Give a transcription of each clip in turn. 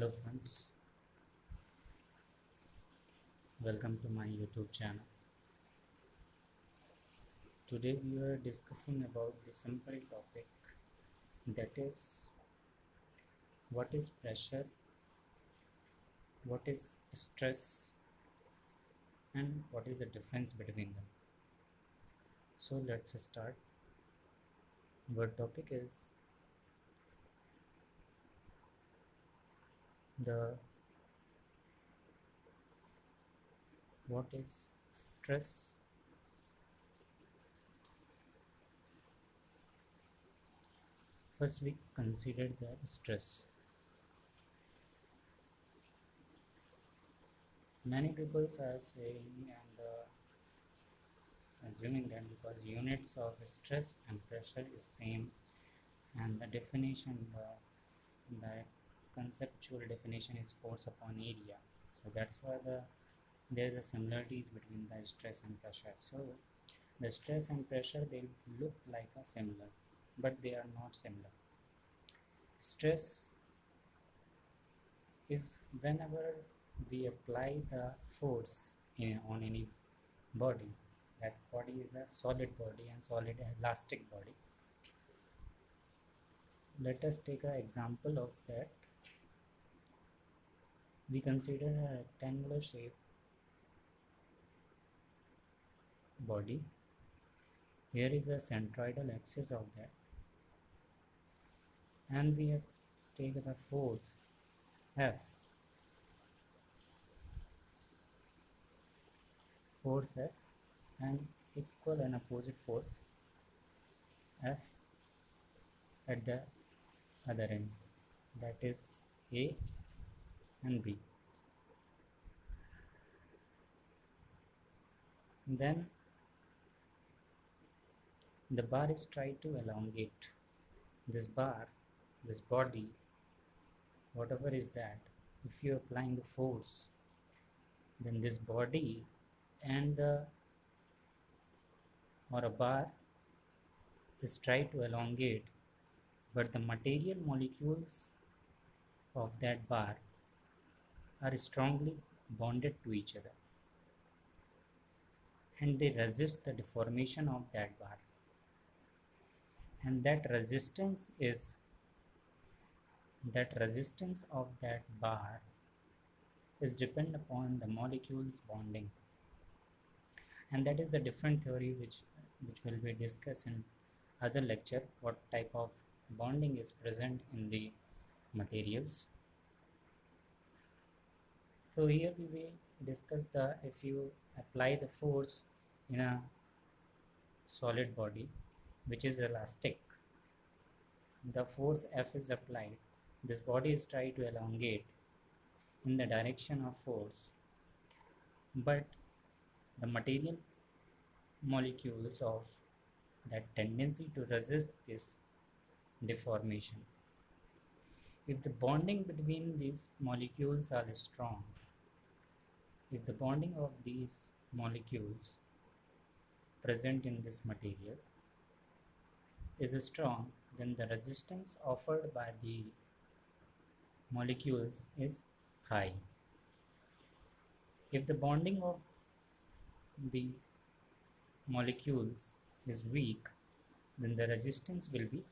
Hello friends, welcome to my YouTube channel. Today we are discussing about the simple topic, that is what is pressure, what is stress, and what is the difference between them. So let's start. Our topic is the what is stress. First we consider the stress. Many people are saying and assuming that because units of stress and pressure is same, and the definition, the conceptual definition is force upon area, so that's why there are the similarities between the stress and pressure. So the stress and pressure, they look like a similar, but they are not similar. Stress is whenever we apply the force on any body. That body is a solid body and solid elastic body. Let us take an example of that. We consider a rectangular shape body. Here is a centroidal axis of that, and we have taken the force F. Force F and equal and opposite force F at the other end, that is A and B. Then the bar is tried to elongate. This bar, this body, whatever is that, if you are applying the force, then this body and the or a bar is tried to elongate, but the material molecules of that bar are strongly bonded to each other, and they resist the deformation of that bar. And that resistance of that bar is depend upon the molecules bonding, and that is the different theory which will be discussed in other lecture, what type of bonding is present in the materials. So here we will discuss the, if you apply the force in a solid body which is elastic, the force F is applied, this body is tried to elongate in the direction of force, but the material molecules of that tendency to resist this deformation. If the bonding between these molecules are strong, if the bonding of these molecules present in this material is strong, then the resistance offered by the molecules is high. If the bonding of the molecules is weak, then the resistance will be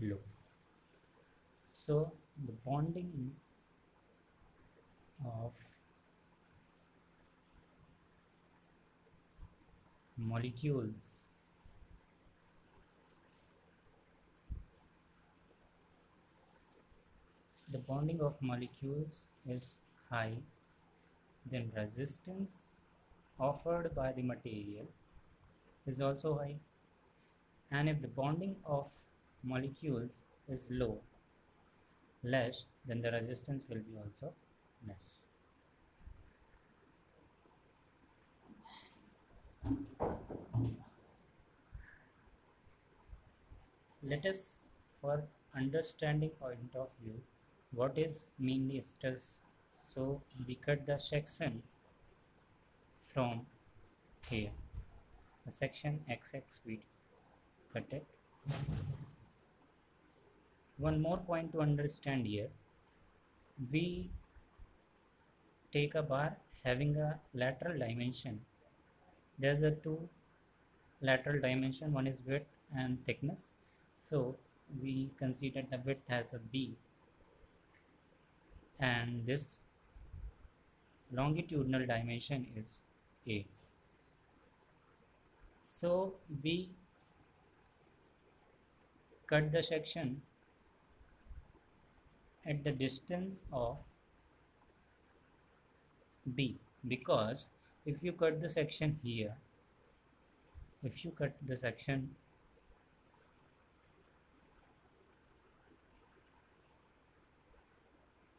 low. So the bonding of molecules is high, then resistance offered by the material is also high. And if the bonding of molecules is less, then the resistance will be also less. Let us, for understanding point of view, what is mainly stress. So we cut the section from here, the section XX we cut it. One more point to understand here, we take a bar having a lateral dimension. There's a two lateral dimension, one is width and thickness. So we consider the width as a b, and this longitudinal dimension is a. So we cut the section at the distance of b, because if you cut the section here, if you cut the section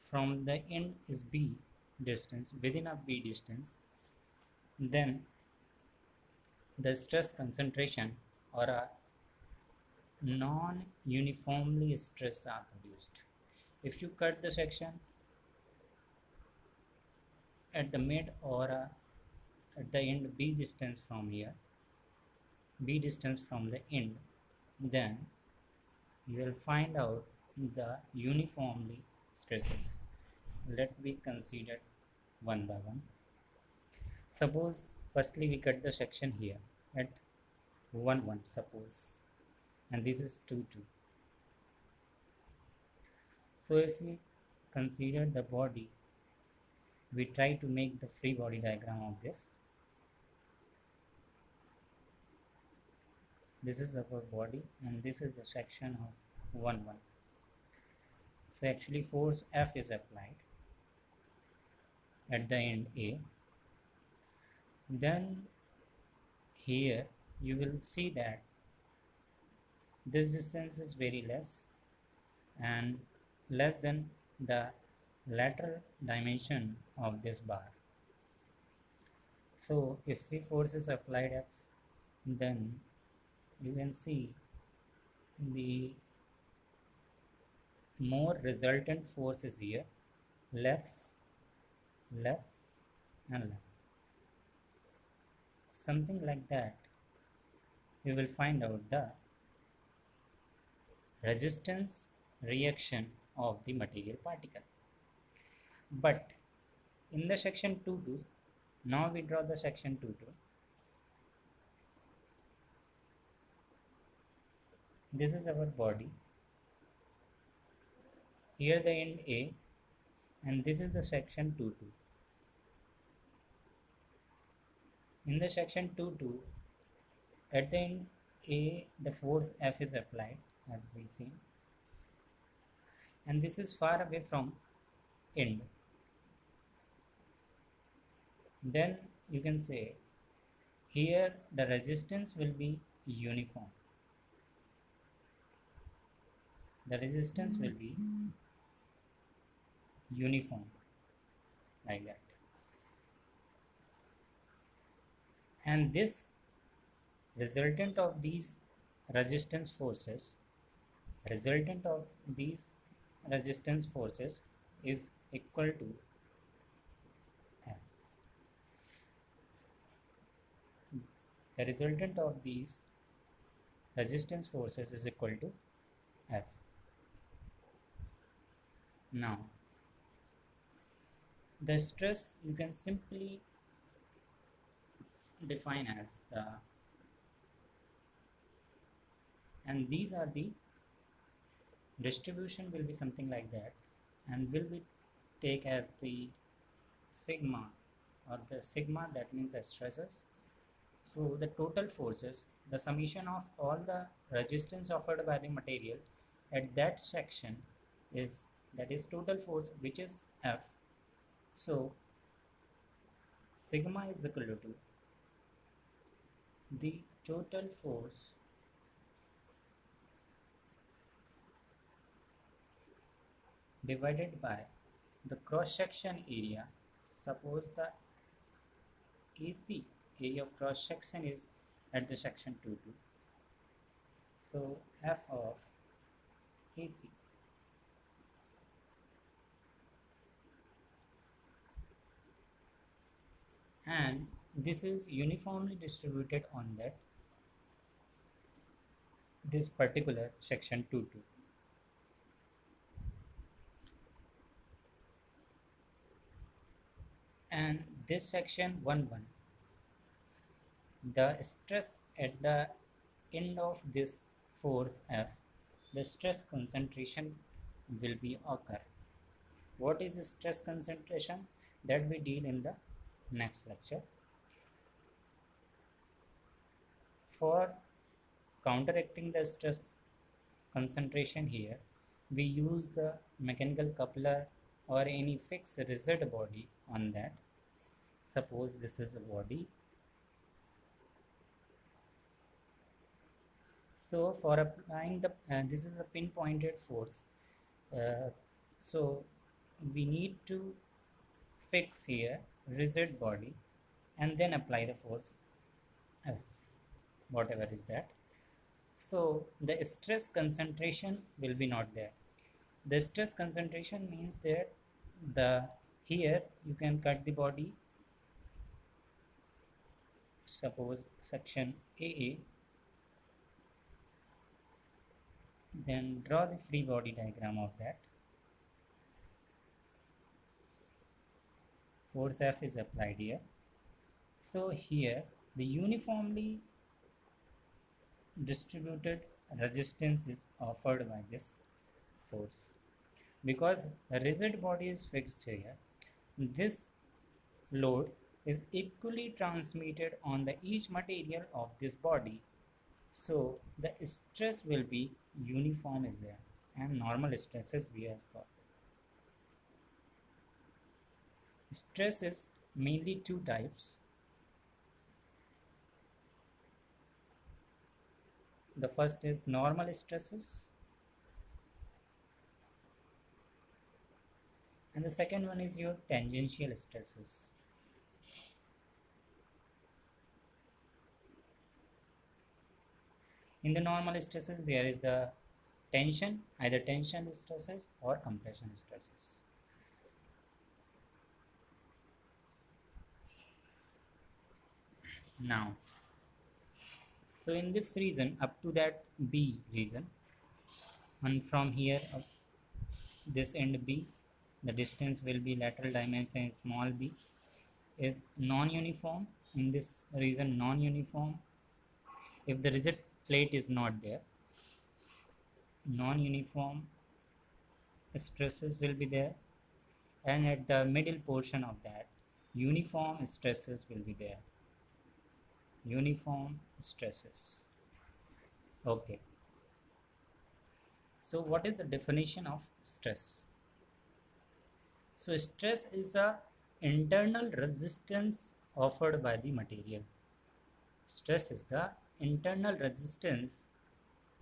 from the end is b distance, within a b distance, then the stress concentration or a non-uniformly stress are produced. If you cut the section at the mid or at the end b distance from here, b distance from the end, then you will find out the uniformly stresses. Let me consider one by one. Suppose firstly we cut the section here at 1 1, suppose, and this is 2 2. So if we consider the body, we try to make the free body diagram of this. This is our body and this is the section of 1 1. So actually force F is applied at the end A. Then here you will see that this distance is very less and less than the lateral dimension of this bar. So if the force is applied F, then you can see the more resultant force is here, less, less and less. Something like that, we will find out the resistance reaction of the material particle. But in the section 2-2, now we draw the section 2-2. This is our body. Here the end A, and this is the section 2-2. In the section 2-2, at the end A, the force F is applied, as we see, and this is far away from end. Then you can say here the resistance will be uniform. The resistance will be uniform like that. And this resultant of these resistance forces is equal to F. The resultant of these resistance forces is equal to F. Now, the stress you can simply define as the, and these are the distribution will be something like that, and will be take as the sigma, or the sigma, that means as stresses. So the total forces, the summation of all the resistance offered by the material at that section is, that is total force, which is F. So sigma is equal to the total force divided by the cross section area. Suppose the AC, area of cross section, is at the section 2-2. So F of AC. And this is uniformly distributed on that this particular section 2-2. and this section 1 1, the stress at the end of this force F, the stress concentration will be occur. What is stress concentration? That we deal in the next lecture. For counteracting the stress concentration here, we use the mechanical coupler or any fixed rigid body on that. Suppose this is a body. So for applying the, this is a pinpointed force. Uh, so we need to fix here rigid body and then apply the force F, whatever is that. So the stress concentration will be not there. The stress concentration means that the here you can cut the body, suppose section AA, then draw the free body diagram of that. Force F is applied here. So here the uniformly distributed resistance is offered by this force. Because a rigid body is fixed here, this load is equally transmitted on the each material of this body. So the stress will be uniform is there, and normal stresses we has got. Stress is mainly two types. The first is normal stresses, and the second one is your tangential stresses. In the normal stresses, there is the tension, either tension stresses or compression stresses. Now, so in this region up to that B region, and from here up this end B, the distance will be lateral dimension small b, is non-uniform. In this region non-uniform, if the rigid plate is not there, non-uniform stresses will be there, and at the middle portion of that uniform stresses will be there. Uniform stresses. Okay, so what is the definition of stress? So stress is a internal resistance offered by the material. Stress is the internal resistance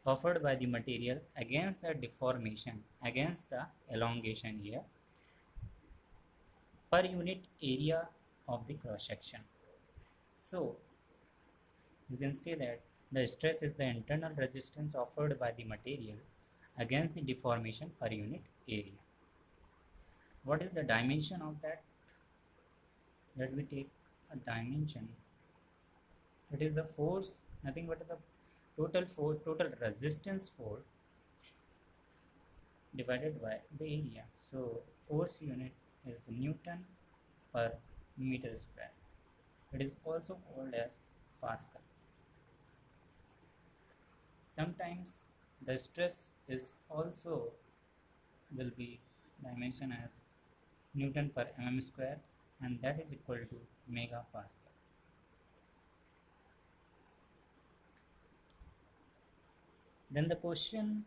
offered by the material against the deformation, against the elongation here, per unit area of the cross section. So you can say that the stress is the internal resistance offered by the material against the deformation per unit area. What is the dimension of that? Let me take a dimension. It is the force, nothing but the total resistance force divided by the area. So force unit is Newton per meter square. It is also called as Pascal. Sometimes the stress is also will be dimension as Newton per mm square, and that is equal to megapascal. Then the question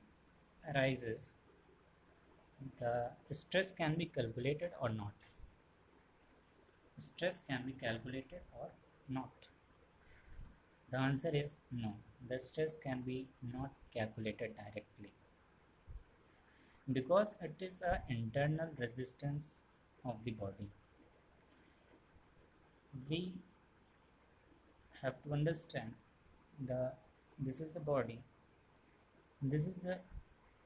arises, the stress can be calculated or not? Stress can be calculated or not? The answer is no. The stress can be not calculated directly, because it is an internal resistance of the body. We have to understand this is the body, this is the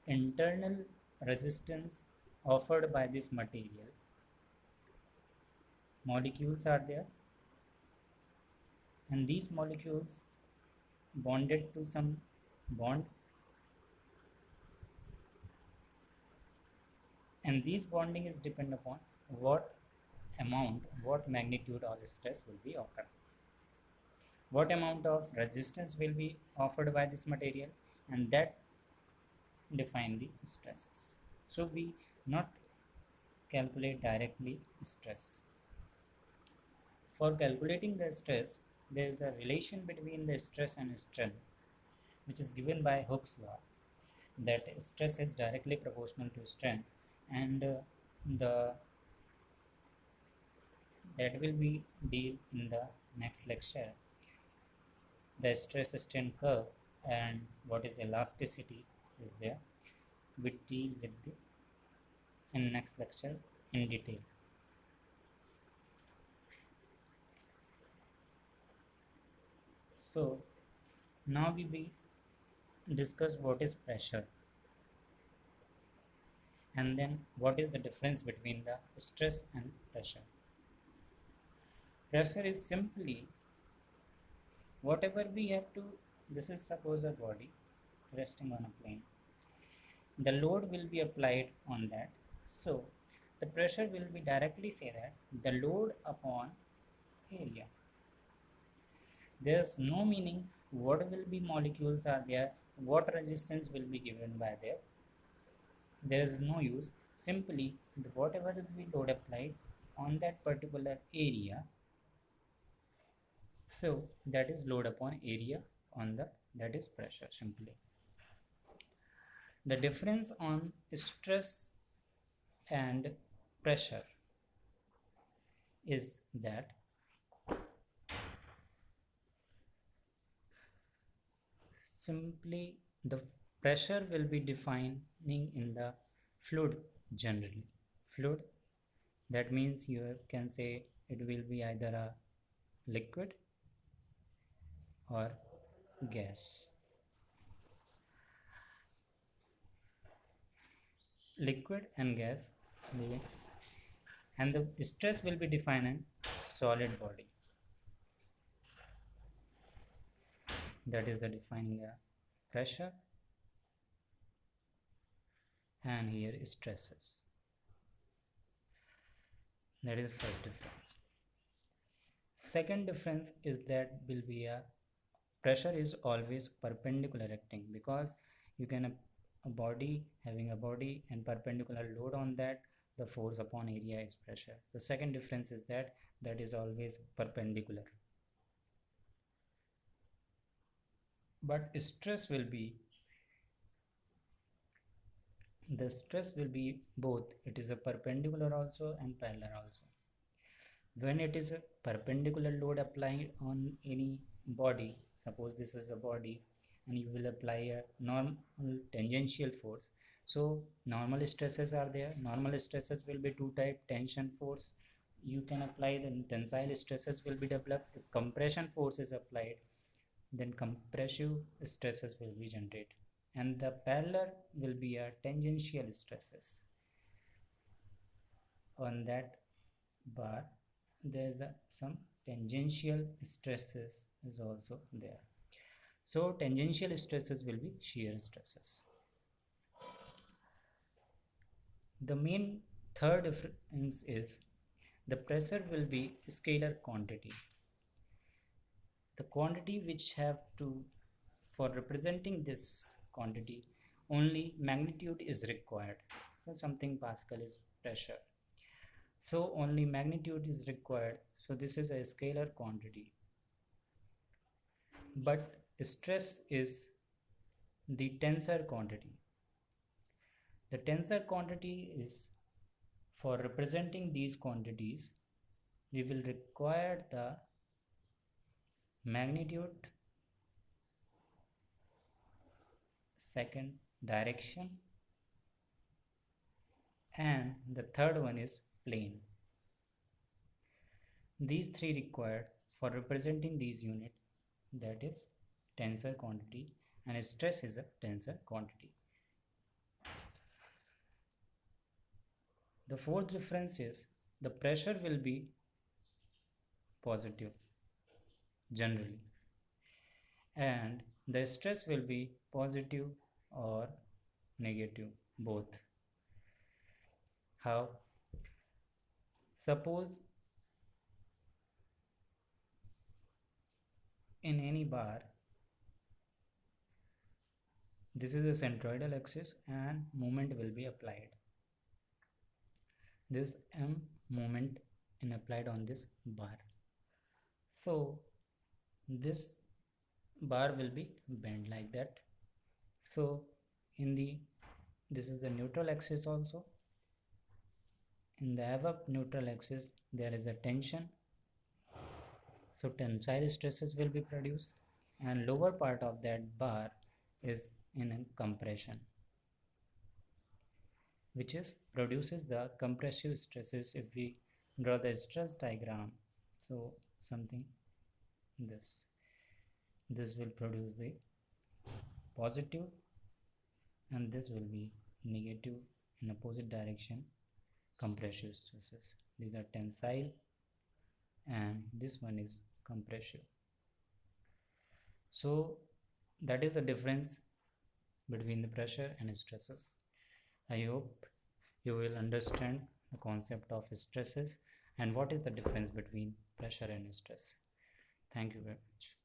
internal resistance offered by this material. Molecules are there, and these molecules bonded to some bond, and this bonding is depend upon what amount, what magnitude of stress will be occur. What amount of resistance will be offered by this material, and that define the stresses. So we not calculate directly stress. For calculating the stress, there is a relation between the stress and strain, which is given by Hooke's law, that stress is directly proportional to strain, and the that will be deal in the next lecture. The stress strain curve and what is elasticity is there. We deal with the in next lecture in detail. So now we will discuss what is pressure, and then what is the difference between the stress and pressure. Pressure is simply whatever we have to, this is suppose a body resting on a plane. The load will be applied on that. So the pressure will be directly say that the load upon area. There's no meaning what will be molecules are there, what resistance will be given by there. There is no use. Simply the whatever will be load applied on that particular area. So that is load upon area on the, that is pressure simply. The difference on stress and pressure is that simply the pressure will be defining in the fluid generally. Fluid, that means you can say it will be either a liquid or gas. Liquid and gas, and the stress will be defined in solid body. That is the defining pressure, and here is stresses. That is the first difference. Second difference is that will be a pressure is always perpendicular acting, because you can a body having a body and perpendicular load on that, the force upon area is pressure. The second difference is that that is always perpendicular. But stress will be, the stress will be both, it is a perpendicular also and parallel also. When it is a perpendicular load applied on any body, suppose this is a body and you will apply a normal tangential force. So normal stresses are there. Normal stresses will be two type, tension force you can apply, then tensile stresses will be developed. If compression force is applied, then compressive stresses will be generated, and the parallel will be a tangential stresses. On that bar there is some tangential stresses is also there. So tangential stresses will be shear stresses. The main third difference is the pressure will be scalar quantity. The quantity which have to, for representing this quantity, only magnitude is required. So something Pascal is pressure. So only magnitude is required. So this is a scalar quantity. But stress is the tensor quantity. The tensor quantity is, for representing these quantities, we will require the magnitude, second direction, and the third one is plane. These three required for representing these unit, that is tensor quantity, and stress is a tensor quantity. The fourth difference is the pressure will be positive generally, and the stress will be positive or negative, both. How? Suppose in any bar, this is a centroidal axis and moment will be applied. This M moment is applied on this bar. So this bar will be bent like that. So in the this is the neutral axis also. In the above neutral axis there is a tension, so tensile stresses will be produced, and lower part of that bar is in a compression, which is produces the compressive stresses. If we draw the stress diagram, so something this will produce the positive and this will be negative in opposite direction compressive stresses. These are tensile and this one is compressive. So that is the difference between the pressure and stresses. I hope you will understand the concept of stresses and what is the difference between pressure and stress. Thank you very much.